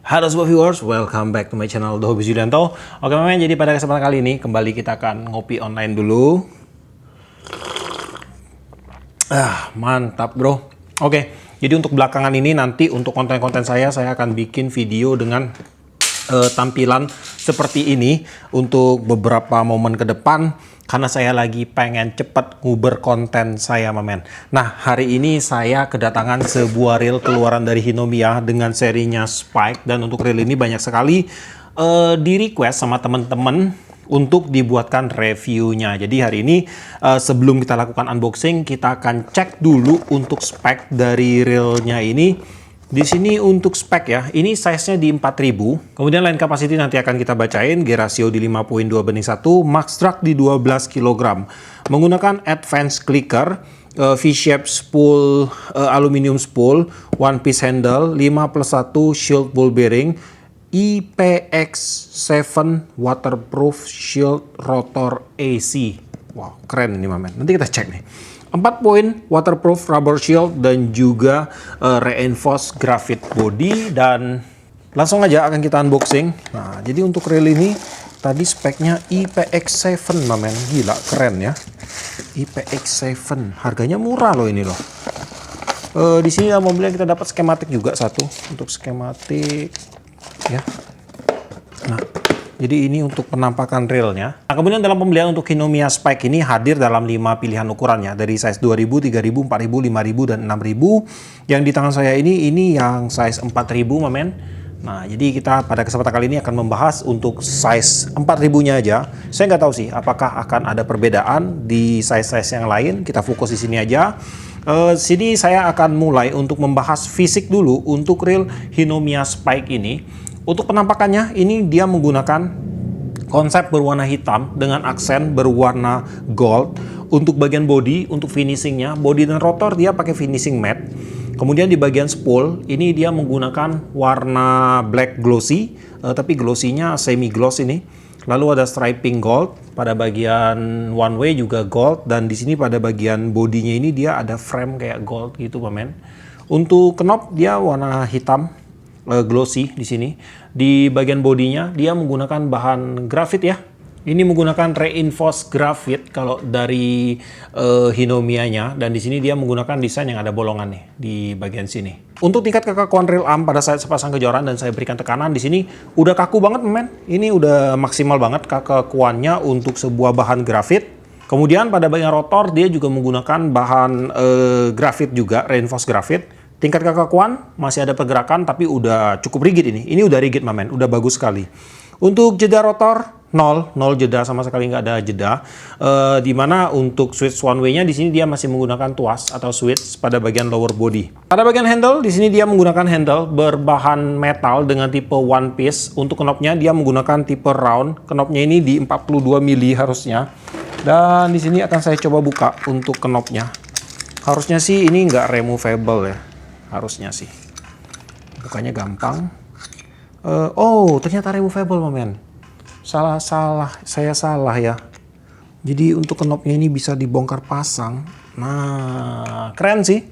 Halo semua viewers, welcome back to my channel The Hobby Julianto. Oke memang jadi pada kesempatan kali ini kembali kita akan ngopi online dulu. Mantap bro. Oke, jadi untuk belakangan ini nanti untuk konten-konten saya akan bikin video dengan tampilan seperti ini untuk beberapa momen ke depan. Karena saya lagi pengen cepet nguber konten saya, mamen. Nah, hari ini saya kedatangan sebuah reel keluaran dari Hinomiya dengan serinya Spike. Dan untuk reel ini banyak sekali di request sama teman-teman untuk dibuatkan reviewnya. Jadi hari ini sebelum kita lakukan unboxing, kita akan cek dulu untuk spek dari reelnya ini. Di sini untuk spek ya, ini size-nya di 4000. Kemudian line capacity nanti akan kita bacain, gear ratio di 5.2/1, max drag di 12 kg. Menggunakan advanced clicker, V-shape spool, aluminium spool, one piece handle, 5+1 shield ball bearing, IPX7 waterproof shield rotor AC. Wow, keren ini mamen. Nanti kita cek nih. 4 poin waterproof rubber shield dan juga reinforced graphite body, dan langsung aja akan kita unboxing. Nah, jadi untuk reel ini tadi speknya IPX7 mamen, gila keren ya. IPX7 harganya murah loh ini loh. Di sini dalam mobilnya kita dapat skematik juga satu untuk skematik ya. Nah, jadi ini untuk penampakan reelnya. Nah, kemudian dalam pembelian untuk Hinomiya Spike ini hadir dalam 5 pilihan ukurannya. Dari size 2000, 3000, 4000, 5000, dan 6000. Yang di tangan saya ini yang size 4000 mamen. Nah, jadi kita pada kesempatan kali ini akan membahas untuk size 4000-nya aja. Saya nggak tahu sih apakah akan ada perbedaan di size-size yang lain. Kita fokus di sini aja. Sini saya akan mulai untuk membahas fisik dulu untuk reel Hinomiya Spike ini. Untuk penampakannya, ini dia menggunakan konsep berwarna hitam dengan aksen berwarna gold. Untuk bagian body, untuk finishingnya, body dan rotor dia pakai finishing matte. Kemudian di bagian spool, ini dia menggunakan warna black glossy, tapi glossy-nya semi gloss ini. Lalu ada striping gold, pada bagian one way juga gold, dan di sini pada bagian bodinya ini dia ada frame kayak gold gitu, pamen. Untuk knob dia warna hitam. Glossy di sini. Di bagian bodinya dia menggunakan bahan grafit ya. Ini menggunakan reinforced graphite kalau dari Hinomiya-nya, dan di sini dia menggunakan desain yang ada bolongan nih di bagian sini. Untuk tingkat kekakuan reel arm pada saat sepasang kejoran dan saya berikan tekanan di sini udah kaku banget, men. Ini udah maksimal banget kekakuannya untuk sebuah bahan grafit. Kemudian pada bagian rotor dia juga menggunakan bahan grafit juga, reinforced graphite. Tingkat kekakuan masih ada pergerakan tapi udah cukup rigid ini. Ini udah rigid mamen, udah bagus sekali. Untuk jeda rotor 0 jeda, sama sekali nggak ada jeda. Dimana untuk switch one way-nya di sini dia masih menggunakan tuas atau switch pada bagian lower body. Pada bagian handle di sini dia menggunakan handle berbahan metal dengan tipe one piece. Untuk knobnya dia menggunakan tipe round. Knobnya ini di 42 mili harusnya. Dan di sini akan saya coba buka untuk knobnya. Harusnya sih ini nggak removable ya. Harusnya sih bukanya gampang. Oh ternyata removable mamen. Saya salah ya. Jadi untuk knobnya ini bisa dibongkar pasang. Nah keren sih.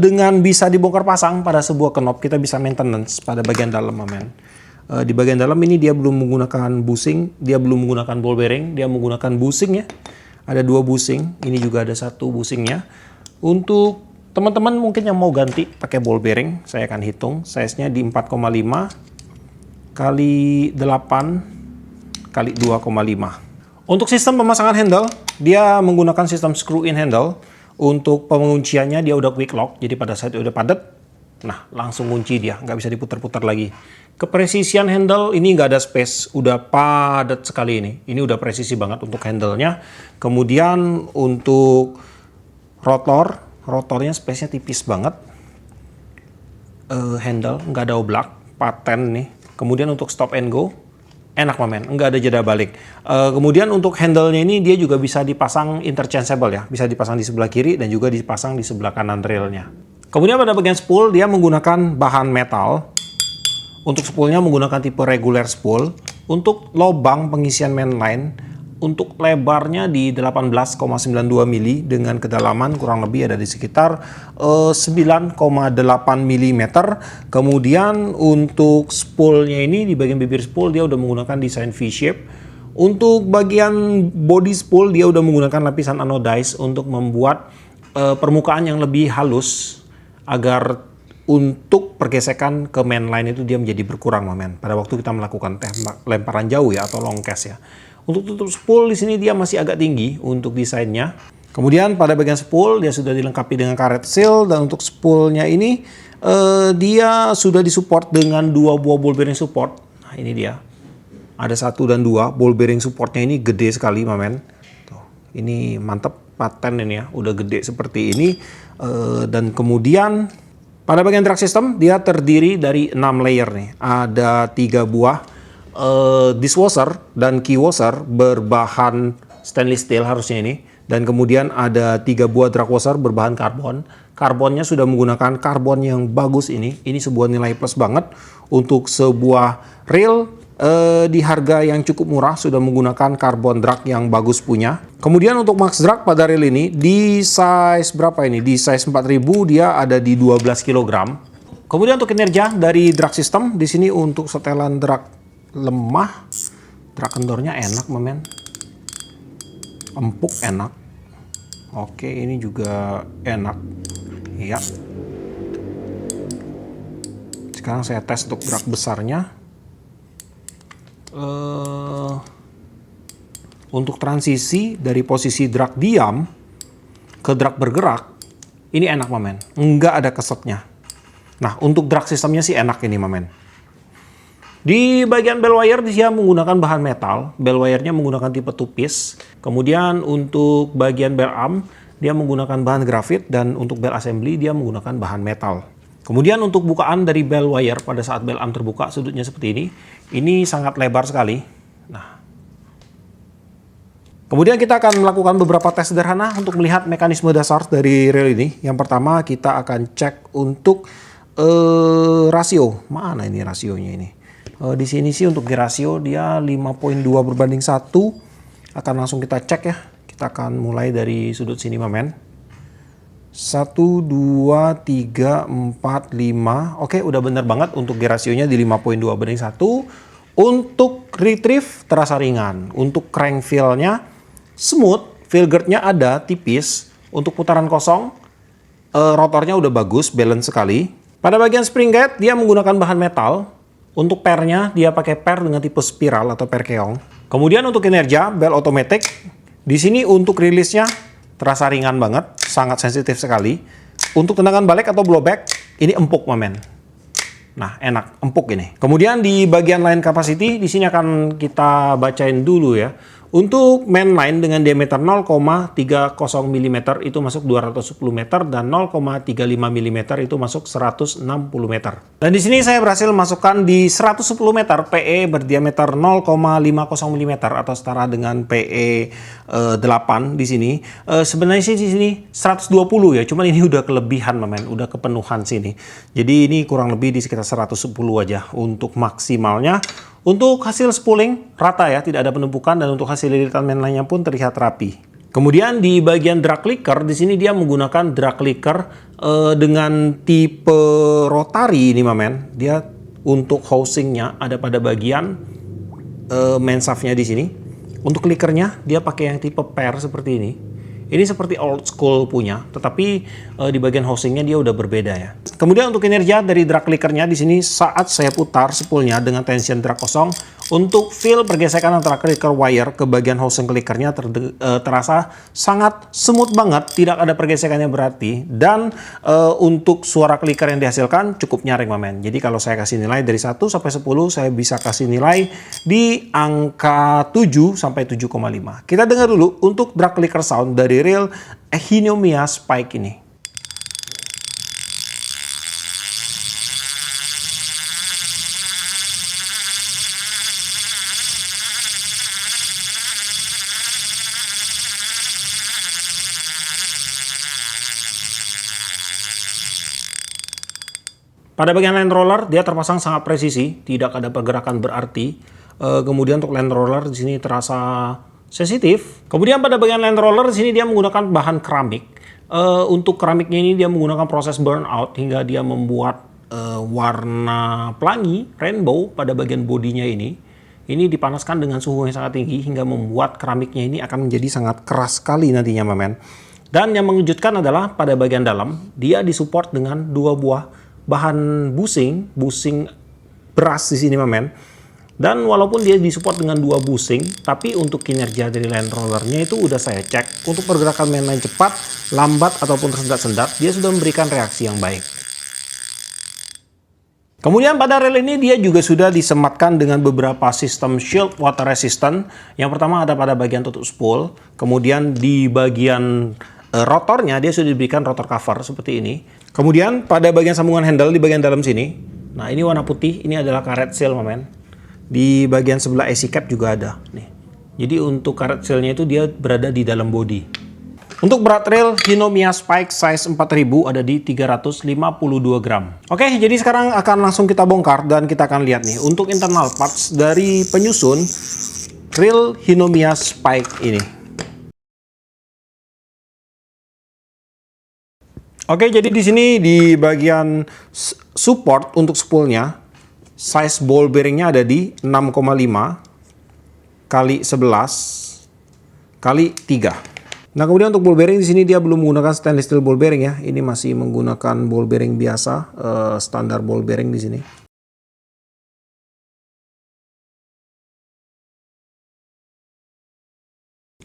Dengan bisa dibongkar pasang pada sebuah knob kita bisa maintenance pada bagian dalam mamen. Di bagian dalam ini dia belum menggunakan bushing, dia belum menggunakan ball bearing, dia menggunakan bushing ya. Ada 2 bushing, ini juga ada 1 bushingnya. Untuk teman-teman mungkin yang mau ganti pakai ball bearing, saya akan hitung size-nya di 4,5 kali 8 kali 2,5. Untuk sistem pemasangan handle, dia menggunakan sistem screw-in handle. Untuk pengunciannya dia udah quick lock, jadi pada saat udah padat, nah langsung kunci dia, nggak bisa diputar-putar lagi. Kepresisian handle ini nggak ada space, udah padat sekali ini. Ini udah presisi banget untuk handle-nya. Kemudian untuk rotornya space-nya tipis banget. Handle nggak ada oblak, paten nih. Kemudian untuk stop and go enak mamen, nggak ada jeda balik. Kemudian untuk handle-nya ini dia juga bisa dipasang interchangeable ya, bisa dipasang di sebelah kiri dan juga dipasang di sebelah kanan railnya. Kemudian pada bagian spool dia menggunakan bahan metal. Untuk spoolnya menggunakan tipe regular spool. Untuk lubang pengisian mainline Untuk lebarnya di 18,92 mili dengan kedalaman kurang lebih ada di sekitar 9,8 mm. Kemudian untuk spoolnya ini di bagian bibir spool dia udah menggunakan desain V-shape. Untuk bagian body spool dia udah menggunakan lapisan anodized untuk membuat permukaan yang lebih halus agar untuk pergesekan ke mainline itu dia menjadi berkurang, men, pada waktu kita melakukan lemparan jauh ya atau long cast ya. Untuk tutup spool di sini dia masih agak tinggi untuk desainnya. Kemudian pada bagian spool dia sudah dilengkapi dengan karet seal, dan untuk spoolnya ini dia sudah disupport dengan 2 buah ball bearing support. Nah, ini dia. Ada 1 dan 2 ball bearing supportnya, ini gede sekali, men. Tuh, ini mantep, paten ini ya, udah gede seperti ini. Dan kemudian pada bagian drag system dia terdiri dari 6 layer nih. Ada 3 buah dishwasher dan key washer berbahan stainless steel harusnya ini, dan kemudian ada 3 buah drag washer berbahan karbon. Karbonnya sudah menggunakan karbon yang bagus ini sebuah nilai plus banget untuk sebuah reel di harga yang cukup murah, sudah menggunakan karbon drag yang bagus punya. Kemudian untuk max drag pada reel ini di size berapa ini? Di size 4000 dia ada di 12 kg. Kemudian untuk kinerja dari drag system di sini untuk setelan drag lemah, drag kendornya enak, men, empuk, enak. Oke, ini juga enak ya. Sekarang saya tes untuk drag besarnya. Untuk transisi dari posisi drag diam ke drag bergerak ini enak, men, nggak ada kesetnya. Nah, untuk drag sistemnya sih enak ini, men. Di bagian bell wire dia menggunakan bahan metal, bell wire-nya menggunakan tipe 2-piece. Kemudian untuk bagian bell arm dia menggunakan bahan grafit, dan untuk bell assembly dia menggunakan bahan metal. Kemudian untuk bukaan dari bell wire pada saat bell arm terbuka sudutnya seperti ini. Ini sangat lebar sekali. Nah, kemudian kita akan melakukan beberapa tes sederhana untuk melihat mekanisme dasar dari reel ini. Yang pertama kita akan cek untuk rasio. Mana ini rasionya ini? Di sini sih untuk gear ratio dia 5.2 berbanding 1. Akan langsung kita cek ya. Kita akan mulai dari sudut sini, men. 1, 2, 3, 4, 5. Oke, udah bener banget untuk gear rasionya di 5.2 banding 1. Untuk retrieve terasa ringan. Untuk crank feel-nya smooth, feel guard-nya ada tipis. Untuk putaran kosong, rotornya udah bagus, balance sekali. Pada bagian spring gate dia menggunakan bahan metal. Untuk pernya dia pakai per dengan tipe spiral atau per keong. Kemudian untuk kinerja bell automatic di sini untuk rilisnya terasa ringan banget, sangat sensitif sekali. Untuk tendangan balik atau blowback ini empuk, men. Nah, enak, empuk ini. Kemudian di bagian line capacity di sini akan kita bacain dulu ya. Untuk main line dengan diameter 0,30 mm itu masuk 210 meter, dan 0,35 mm itu masuk 160 meter. Dan di sini saya berhasil masukkan di 110 meter PE berdiameter 0,50 mm atau setara dengan PE 8 di sini. Sebenarnya sih di sini 120 ya, cuman ini udah kelebihan, men, udah kepenuhan sini. Jadi ini kurang lebih di sekitar 110 aja untuk maksimalnya. Untuk hasil spooling rata ya, tidak ada penumpukan, dan untuk hasil lilitan mainline-nya pun terlihat rapi. Kemudian di bagian drag clicker di sini dia menggunakan drag clicker dengan tipe rotary ini, men. Dia untuk housingnya ada pada bagian main shaft-nya di sini. Untuk clickernya dia pakai yang tipe pair seperti ini. Ini seperti old school punya, tetapi di bagian housingnya dia udah berbeda ya. Kemudian untuk kinerja dari drag clickernya di sini saat saya putar spoolnya dengan tension drag kosong, untuk feel pergesekan antara clicker wire ke bagian housing clickernya terasa sangat smooth banget, tidak ada pergesekannya berarti, dan untuk suara clicker yang dihasilkan cukup nyaring, men. Jadi kalau saya kasih nilai dari 1 sampai 10, saya bisa kasih nilai di angka 7 sampai 7,5. Kita dengar dulu untuk drag clicker sound dari reel Euphonium Spike ini. Pada bagian land roller dia terpasang sangat presisi, tidak ada pergerakan berarti. Kemudian untuk land roller di sini terasa sensitif. Kemudian pada bagian land roller di sini dia menggunakan bahan keramik. Untuk keramiknya ini dia menggunakan proses burnout hingga dia membuat warna pelangi rainbow pada bagian bodinya ini. Ini dipanaskan dengan suhu yang sangat tinggi hingga membuat keramiknya ini akan menjadi sangat keras sekali nantinya, Mamen. Dan yang mengejutkan adalah pada bagian dalam dia disupport dengan 2 buah bahan busing beras di sini, Mamen. Dan walaupun dia disupport dengan 2 busing, tapi untuk kinerja dari land rollernya itu udah saya cek. Untuk pergerakan mainline cepat, lambat, ataupun tersendat-sendat, dia sudah memberikan reaksi yang baik. Kemudian pada rel ini dia juga sudah disematkan dengan beberapa sistem shield water resistant. Yang pertama ada pada bagian tutup spool. Kemudian di bagian rotornya dia sudah diberikan rotor cover seperti ini. Kemudian pada bagian sambungan handle di bagian dalam sini. Nah ini warna putih, ini adalah karet seal, Mamen. Di bagian sebelah AC cap juga ada nih. Jadi untuk karet sealnya itu dia berada di dalam body. Untuk berat rel Hinomiya Spike size 4000 ada di 352 gram. Oke, jadi sekarang akan langsung kita bongkar dan kita akan lihat nih untuk internal parts dari penyusun rel Hinomiya Spike ini. Oke, jadi di sini di bagian support untuk spoolnya size ball bearingnya ada di 6,5 kali 11 kali 3. Nah kemudian untuk ball bearing di sini dia belum menggunakan stainless steel ball bearing ya. Ini masih menggunakan ball bearing biasa, standar ball bearing di sini.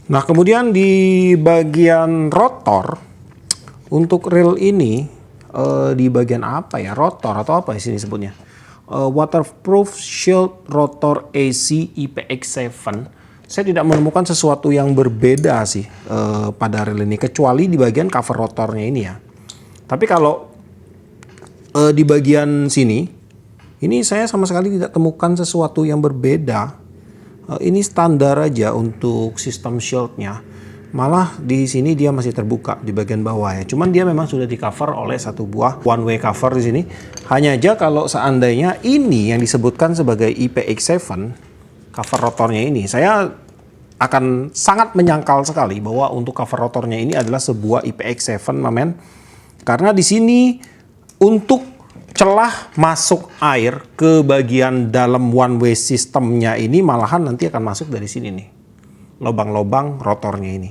Nah kemudian di bagian rotor untuk reel ini di bagian apa ya? Rotor atau apa di sini sebutnya? Waterproof Shield Rotor AC IPX7. Saya tidak menemukan sesuatu yang berbeda sih pada reel ini, kecuali di bagian cover rotornya ini ya. Tapi kalau di bagian sini, ini saya sama sekali tidak temukan sesuatu yang berbeda. Ini standar aja untuk sistem shieldnya. Malah di sini dia masih terbuka di bagian bawah ya. Cuman dia memang sudah di cover oleh satu buah one way cover di sini. Hanya aja kalau seandainya ini yang disebutkan sebagai IPX7 cover rotornya ini, saya akan sangat menyangkal sekali bahwa untuk cover rotornya ini adalah sebuah IPX7, Mamen. Karena di sini untuk celah masuk air ke bagian dalam one way sistemnya ini malahan nanti akan masuk dari sini nih. Lobang-lobang rotornya ini.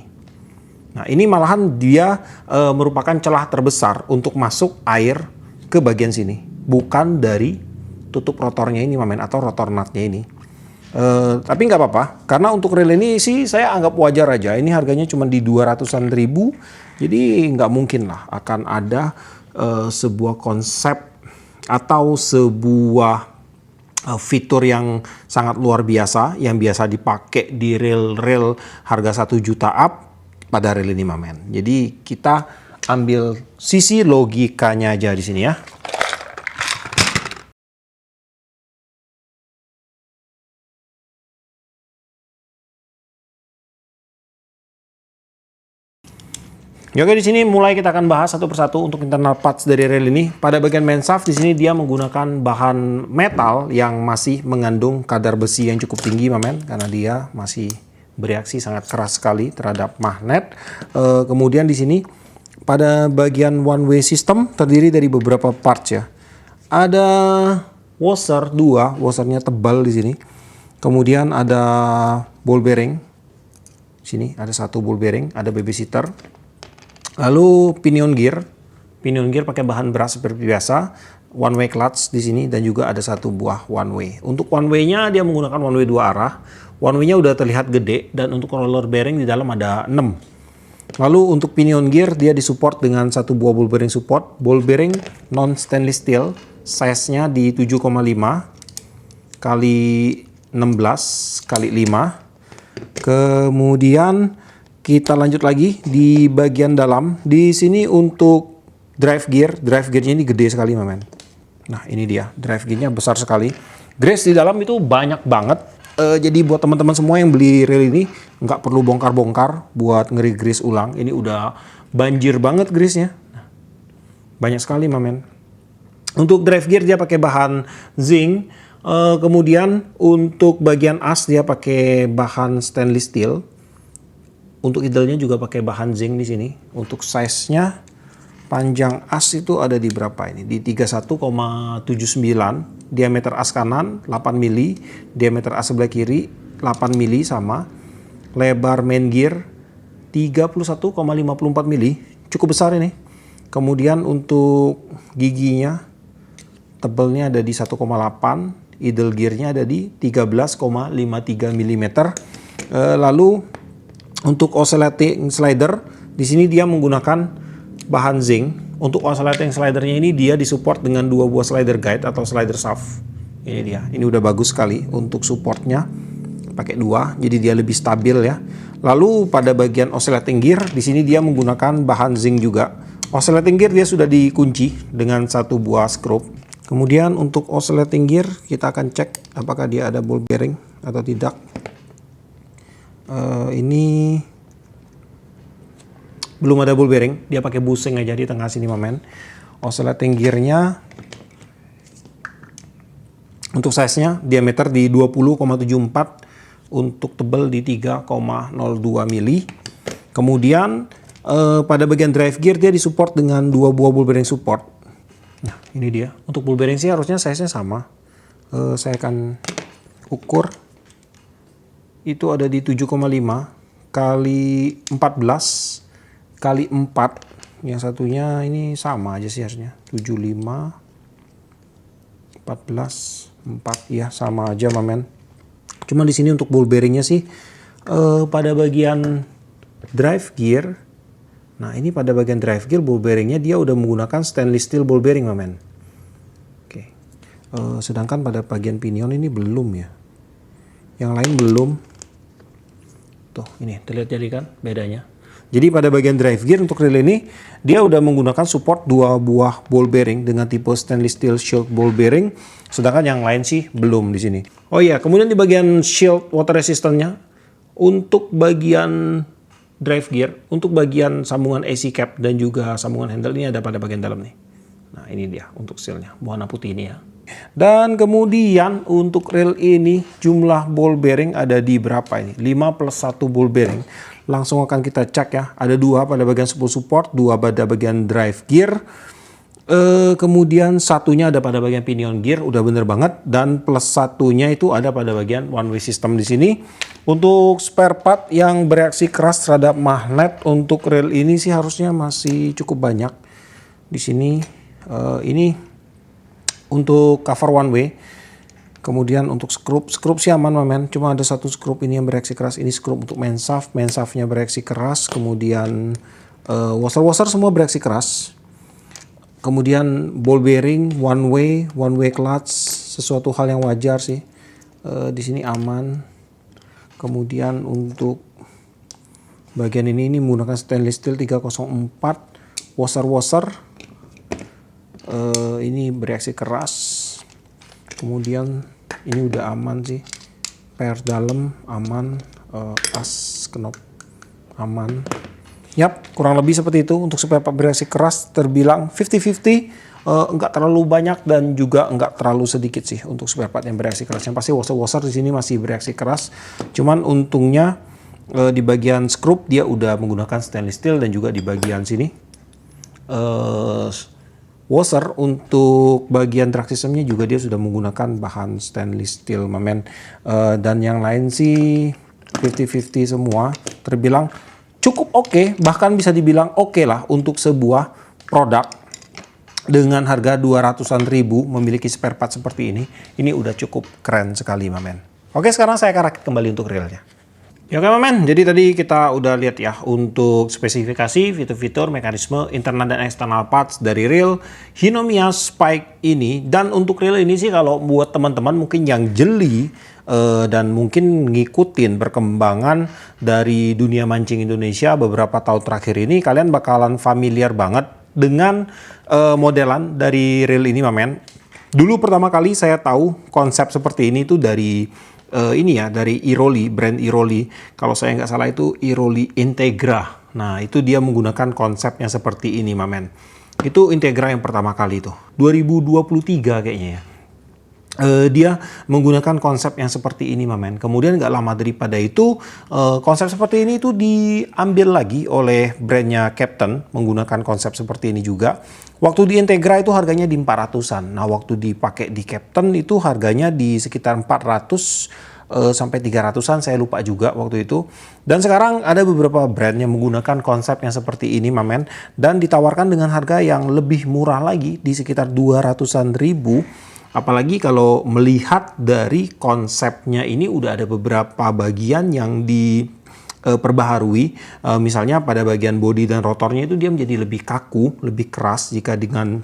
Nah ini malahan dia merupakan celah terbesar untuk masuk air ke bagian sini. Bukan dari tutup rotornya ini, Mamen, atau rotor nutnya ini. Tapi nggak apa-apa, karena untuk reel ini sih saya anggap wajar aja. Ini harganya cuma di 200-an ribu, jadi nggak mungkin lah akan ada sebuah konsep atau sebuah fitur yang sangat luar biasa yang biasa dipakai di reel-reel harga 1 juta up pada reel ini, Mamen. Jadi kita ambil sisi logikanya aja di sini ya. Oke, di sini mulai kita akan bahas satu persatu untuk internal parts dari reel ini. Pada bagian main shaft di sini dia menggunakan bahan metal yang masih mengandung kadar besi yang cukup tinggi, Mamen, karena dia masih bereaksi sangat keras sekali terhadap magnet. Kemudian di sini pada bagian one way system terdiri dari beberapa parts ya. Ada washer 2, washernya tebal di sini. Kemudian ada ball bearing. Sini ada satu ball bearing, ada babysitter. Lalu pinion gear pakai bahan beras seperti biasa, one way clutch di sini dan juga ada satu buah one way. Untuk one way-nya dia menggunakan one way 2 arah. One way-nya udah terlihat gede dan untuk roller bearing di dalam ada 6. Lalu untuk pinion gear dia disupport dengan satu buah ball bearing support, ball bearing non stainless steel, size-nya di 7,5 kali 16 kali 5. Kemudian kita lanjut lagi di bagian dalam. Di sini untuk drive gearnya ini gede sekali, Mamen. Nah ini dia, drive gearnya besar sekali. Grease di dalam itu banyak banget. Jadi buat teman-teman semua yang beli reel ini nggak perlu bongkar-bongkar buat ngeri-grease ulang. Ini udah banjir banget grease-nya. Nah, banyak sekali, Mamen. Untuk drive gear dia pakai bahan zinc. Kemudian untuk bagian as dia pakai bahan stainless steel. Untuk idle-nya juga pakai bahan zinc di sini. Untuk size-nya panjang as itu ada di berapa ini? Di 31,79, diameter as kanan 8 mili, diameter as sebelah kiri 8 mili sama. Lebar main gear 31,54 mili, cukup besar ini. Kemudian untuk giginya tebelnya ada di 1,8, idle gearnya ada di 13,53 mm. Lalu untuk oscillating slider di sini dia menggunakan bahan zinc. Untuk oscillating slidernya ini dia disupport dengan 2 buah slider guide atau slider shaft. Ini dia. Ini udah bagus sekali untuk supportnya. Pakai 2, jadi dia lebih stabil ya. Lalu pada bagian oscillating gear di sini dia menggunakan bahan zinc juga. Oscillating gear dia sudah dikunci dengan 1 buah skrup. Kemudian untuk oscillating gear kita akan cek apakah dia ada ball bearing atau tidak. Ini belum ada ball bearing, dia pakai busing aja di tengah sini momen. Oscillating gearnya untuk size-nya diameter di 20,74, untuk tebal di 3,02 mili. Kemudian pada bagian drive gear dia disupport dengan 2 buah ball bearing support. Nah, ini dia. Untuk ball bearing sih harusnya size-nya sama. Saya akan ukur. Itu ada di 7,5 kali 14 kali 4. Yang satunya ini sama aja sih harusnya. 75 14 4 ya sama aja mamen. Cuma di sini untuk ball bearingnya sih pada bagian drive gear. Nah, ini pada bagian drive gear ball bearingnya dia udah menggunakan stainless steel ball bearing mamen. Oke. Sedangkan pada bagian pinion ini belum ya. Yang lain belum. Tuh, ini terlihat jadi kan bedanya. Jadi pada bagian drive gear untuk reel ini dia udah menggunakan support 2 buah ball bearing dengan tipe stainless steel shield ball bearing, sedangkan yang lain sih belum di sini. Oh iya, kemudian di bagian shield water resistance-nya untuk bagian drive gear, untuk bagian sambungan AC cap dan juga sambungan handle ini ada pada bagian dalam nih. Nah, ini dia untuk seal-nya, warna putih ini ya. Dan kemudian untuk reel ini jumlah ball bearing ada di berapa ini? 5 plus 1 ball bearing. Langsung akan kita cek ya. Ada 2 pada bagian spool support, 2 pada bagian drive gear. Kemudian satunya ada pada bagian pinion gear, udah bener banget. Dan plus satunya itu ada pada bagian one way system di sini. Untuk spare part yang bereaksi keras terhadap magnet untuk reel ini sih harusnya masih cukup banyak. Di sini ini untuk cover one way. Kemudian untuk skrup sih aman mamen, cuma ada 1 skrup ini yang bereaksi keras. Ini skrup untuk main shaftnya bereaksi keras. Kemudian washer semua bereaksi keras. Kemudian ball bearing one way clutch, sesuatu hal yang wajar sih. Di sini aman. Kemudian untuk bagian ini menggunakan stainless steel 304 washer. Ini bereaksi keras. Kemudian ini udah aman sih. Per dalam aman, as knop aman. Yap, kurang lebih seperti itu untuk spare part bereaksi keras terbilang 50-50. Enggak terlalu banyak dan juga enggak terlalu sedikit sih untuk spare part yang bereaksi keras. Yang pasti washer di sini masih bereaksi keras. Cuman untungnya di bagian skrup dia udah menggunakan stainless steel dan juga di bagian sini washer untuk bagian track systemnya juga dia sudah menggunakan bahan stainless steel mamen. Dan yang lain sih 50-50 semua, terbilang cukup oke, bahkan bisa dibilang oke lah untuk sebuah produk dengan harga 200-an ribu memiliki spare part seperti ini. Ini udah cukup keren sekali mamen. Oke, sekarang saya akan rakit kembali untuk reelnya. Ya oke mamen, jadi tadi kita udah lihat ya untuk spesifikasi, fitur-fitur, mekanisme, internal dan eksternal parts dari reel Hinomiya Spike ini. Dan untuk reel ini sih kalau buat teman-teman mungkin yang jeli dan mungkin ngikutin perkembangan dari dunia mancing Indonesia beberapa tahun terakhir ini, kalian bakalan familiar banget dengan modelan dari reel ini mamen. Dulu pertama kali saya tahu konsep seperti ini tuh dari dari Iroli, brand Iroli. Kalau saya nggak salah itu Iroli Integra. Nah, itu dia menggunakan konsepnya seperti ini, mamen. Itu Integra yang pertama kali itu. 2023 kayaknya ya. dia menggunakan konsep yang seperti ini mamen. Kemudian nggak lama daripada itu konsep seperti ini itu diambil lagi oleh brandnya Captain menggunakan konsep seperti ini juga. Waktu di Integra itu harganya di 400-an. Nah waktu dipakai di Captain itu harganya di sekitar 400 sampai 300-an, saya lupa juga waktu itu. Dan sekarang ada beberapa brand yang menggunakan konsep yang seperti ini mamen, dan ditawarkan dengan harga yang lebih murah lagi di sekitar 200-an ribu. Apalagi kalau melihat dari konsepnya ini udah ada beberapa bagian yang diperbaharui. Misalnya pada bagian bodi dan rotornya itu dia menjadi lebih kaku, lebih keras. Jika dengan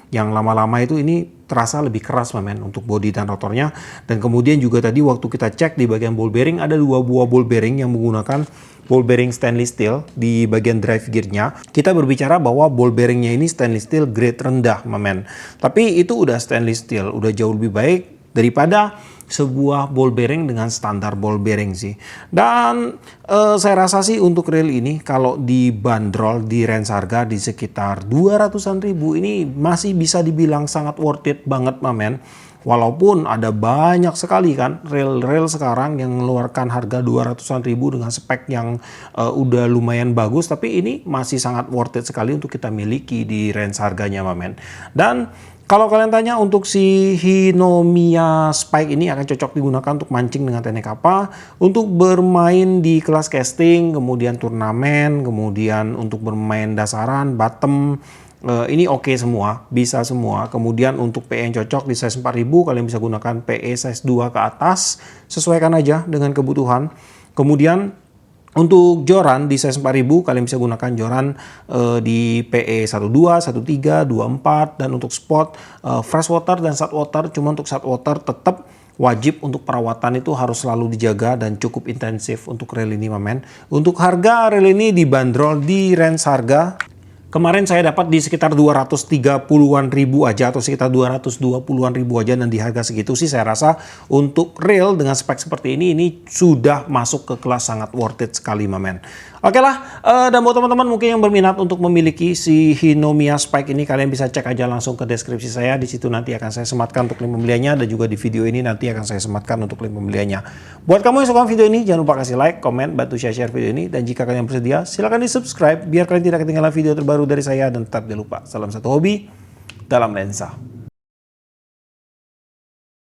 yang lama-lama itu ini terasa lebih keras mamen untuk bodi dan rotornya. Dan kemudian juga tadi waktu kita cek di bagian ball bearing ada 2 buah ball bearing yang menggunakan ball bearing stainless steel di bagian drive gearnya. Kita berbicara bahwa ball bearingnya ini stainless steel grade rendah mamen. Tapi itu udah stainless steel, udah jauh lebih baik daripada sebuah ball bearing dengan standar ball bearing sih. Dan saya rasa sih untuk reel ini kalau dibanderol di range harga di sekitar 200-an ribu ini masih bisa dibilang sangat worth it banget mamen. Walaupun ada banyak sekali kan reel-reel sekarang yang mengeluarkan harga 200-an ribu dengan spek yang udah lumayan bagus, tapi ini masih sangat worth it sekali untuk kita miliki di range harganya mamen. Dan kalau kalian tanya untuk si Hinomiya Spike ini akan cocok digunakan untuk mancing dengan teknik apa? Untuk bermain di kelas casting, kemudian turnamen, kemudian untuk bermain dasaran, bottom, ini oke semua, bisa semua. Kemudian untuk PE yang cocok di size 4000 kalian bisa gunakan PE size 2 ke atas, sesuaikan aja dengan kebutuhan. Kemudian untuk joran di size 4000 kalian bisa gunakan joran di PE 12, 13, 24, dan untuk spot fresh water dan salt water. Cuma untuk salt water tetap wajib untuk perawatan itu harus selalu dijaga dan cukup intensif untuk reel ini mamen. Untuk harga reel ini dibanderol di range harga kemarin saya dapat di sekitar 230-an ribu aja atau sekitar 220-an ribu aja, dan di harga segitu sih saya rasa untuk reel dengan spek seperti ini sudah masuk ke kelas sangat worth it sekali mamen. Oke lah, dan buat teman-teman mungkin yang berminat untuk memiliki si Hinomiya Spike ini kalian bisa cek aja langsung ke deskripsi saya. Di situ nanti akan saya sematkan untuk link pembeliannya, dan juga di video ini nanti akan saya sematkan untuk link pembeliannya. Buat kamu yang suka video ini jangan lupa kasih like, komen, bantu share video ini, dan jika kalian bersedia silahkan di subscribe biar kalian tidak ketinggalan video terbaru dari saya. Dan tetap jangan lupa salam satu hobi dalam lensa.